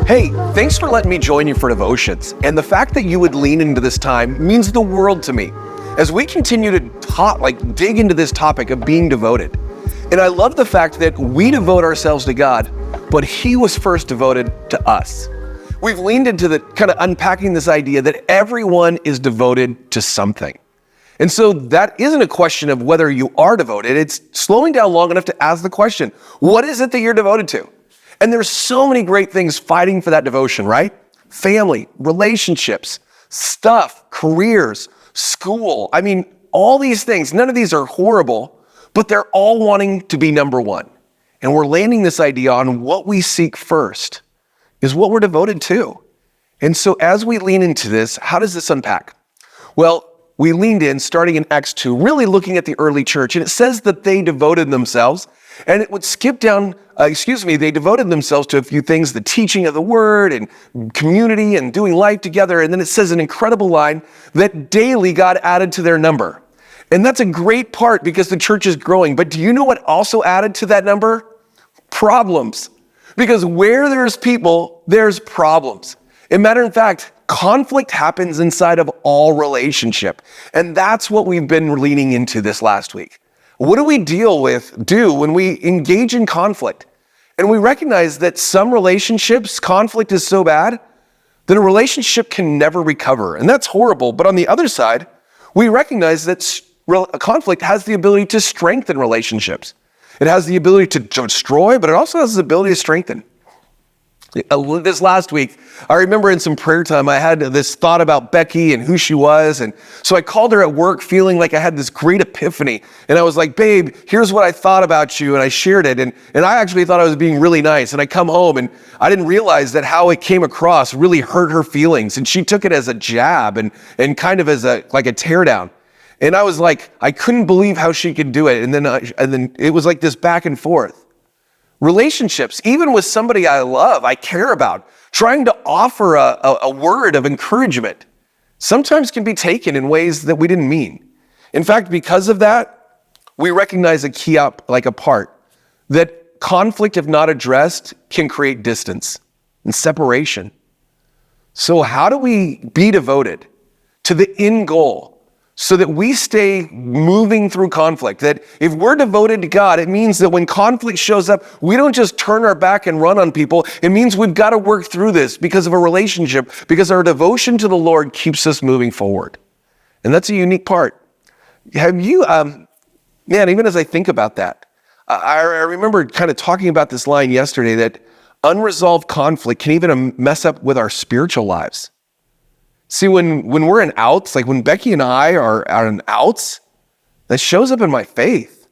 Hey, thanks for letting me join you for Devotions. And the fact that you would lean into this time means the world to me as we continue to dig into this topic of being devoted. And I love the fact that we devote ourselves to God, but He was first devoted to us. We've leaned into the kind of unpacking this idea that everyone is devoted to something. And so that isn't a question of whether you are devoted. It's slowing down long enough to ask the question, what is it that you're devoted to? And there's so many great things fighting for that devotion, right? Family, relationships, stuff, careers, school. I mean, all these things, none of these are horrible, but they're all wanting to be number one. And we're landing this idea on what we seek first is what we're devoted to. And so as we lean into this, how does this unpack? Well, we leaned in, starting in Acts 2, really looking at the early church, and it says that they devoted themselves, and it would skip down, they devoted themselves to a few things, the teaching of the word and community and doing life together, and then it says an incredible line that daily God added to their number. And that's a great part because the church is growing, but do you know what also added to that number? Problems. Because where there's people, there's problems. As a matter of fact, conflict happens inside of all relationship. And that's what we've been leaning into this last week. What do we do when we engage in conflict? And we recognize that some relationships, conflict is so bad that a relationship can never recover. And that's horrible. But on the other side, we recognize that conflict has the ability to strengthen relationships. It has the ability to destroy, but it also has the ability to strengthen. This last week, I remember in some prayer time, I had this thought about Becky and who she was. And so I called her at work feeling like I had this great epiphany. And I was like, babe, here's what I thought about you. And I shared it. And I actually thought I was being really nice. And I come home and I didn't realize that how it came across really hurt her feelings. And she took it as a jab and kind of as a tear down. And I was like, I couldn't believe how she could do it. And then it was like this back and forth. Relationships, even with somebody I love, I care about, trying to offer a word of encouragement, sometimes can be taken in ways that we didn't mean. In fact, because of that, we recognize a part that conflict, if not addressed, can create distance and separation. So how do we be devoted to the end goal? So that we stay moving through conflict, that if we're devoted to God, it means that when conflict shows up, we don't just turn our back and run on people. It means we've got to work through this because of a relationship, because our devotion to the Lord keeps us moving forward. And that's a unique part. Have you, even as I think about that, I remember kind of talking about this line yesterday that unresolved conflict can even mess up with our spiritual lives. See, when we're in outs, like when Becky and I are in outs, that shows up in my faith.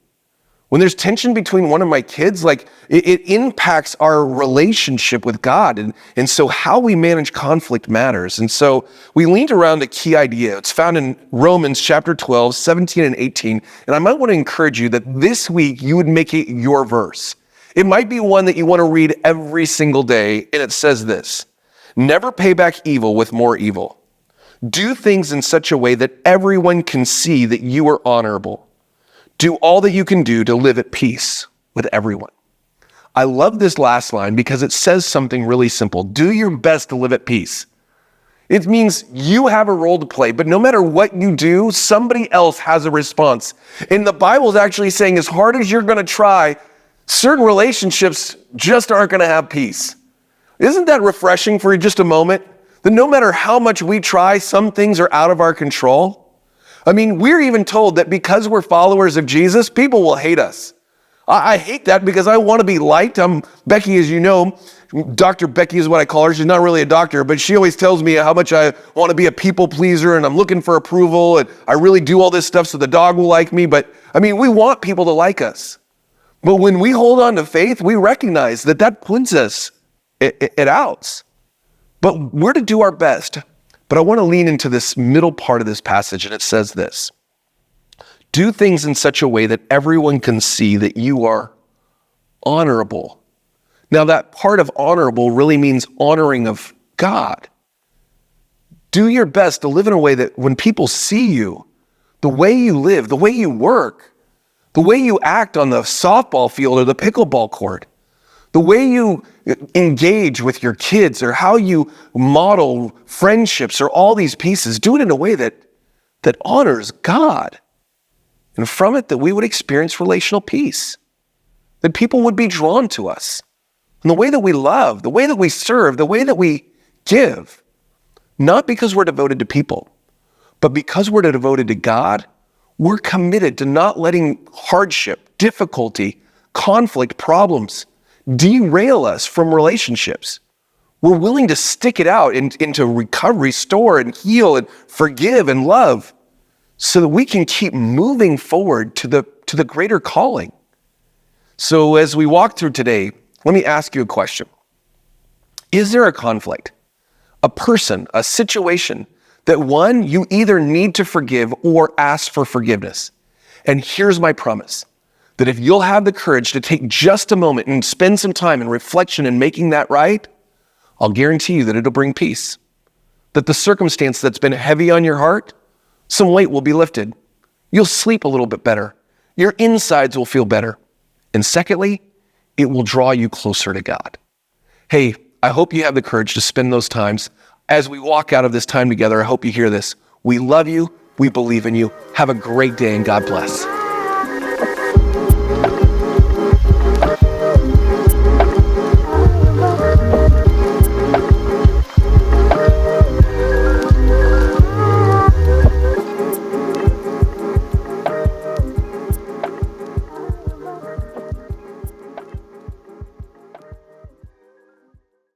When there's tension between one of my kids, it impacts our relationship with God. And so how we manage conflict matters. And so we leaned around a key idea. It's found in Romans chapter 12, 17 and 18. And I might want to encourage you that this week you would make it your verse. It might be one that you want to read every single day. And it says this: never pay back evil with more evil. Do things in such a way that everyone can see that you are honorable. Do all that you can do to live at peace with everyone. I love this last line because it says something really simple. Do your best to live at peace. It means you have a role to play, but no matter what you do, somebody else has a response. And the Bible is actually saying as hard as you're going to try, certain relationships just aren't going to have peace. Isn't that refreshing for just a moment? That no matter how much we try, some things are out of our control. I mean, we're even told that because we're followers of Jesus, people will hate us. I hate that because I want to be liked. Becky, as you know, Dr. Becky is what I call her. She's not really a doctor, but she always tells me how much I want to be a people pleaser and I'm looking for approval and I really do all this stuff so the dog will like me. But I mean, we want people to like us. But when we hold on to faith, we recognize that puts us at outs. But we're to do our best. But I want to lean into this middle part of this passage, and it says this: do things in such a way that everyone can see that you are honorable. Now, that part of honorable really means honoring of God. Do your best to live in a way that when people see you, the way you live, the way you work, the way you act on the softball field or the pickleball court, The way you engage with your kids or how you model friendships or all these pieces, do it in a way that honors God. And from it, that we would experience relational peace, that people would be drawn to us. And the way that we love, the way that we serve, the way that we give, not because we're devoted to people, but because we're devoted to God, we're committed to not letting hardship, difficulty, conflict, problems derail us from relationships. We're willing to stick it out into recovery, restore and heal and forgive and love so that we can keep moving forward to the greater calling. So as we walk through today, let me ask you a question. Is there a conflict, a person, a situation that one, you either need to forgive or ask for forgiveness? And here's my promise, that if you'll have the courage to take just a moment and spend some time in reflection and making that right, I'll guarantee you that it'll bring peace. That the circumstance that's been heavy on your heart, some weight will be lifted. You'll sleep a little bit better. Your insides will feel better. And secondly, it will draw you closer to God. Hey, I hope you have the courage to spend those times. As we walk out of this time together, I hope you hear this. We love you. We believe in you. Have a great day and God bless.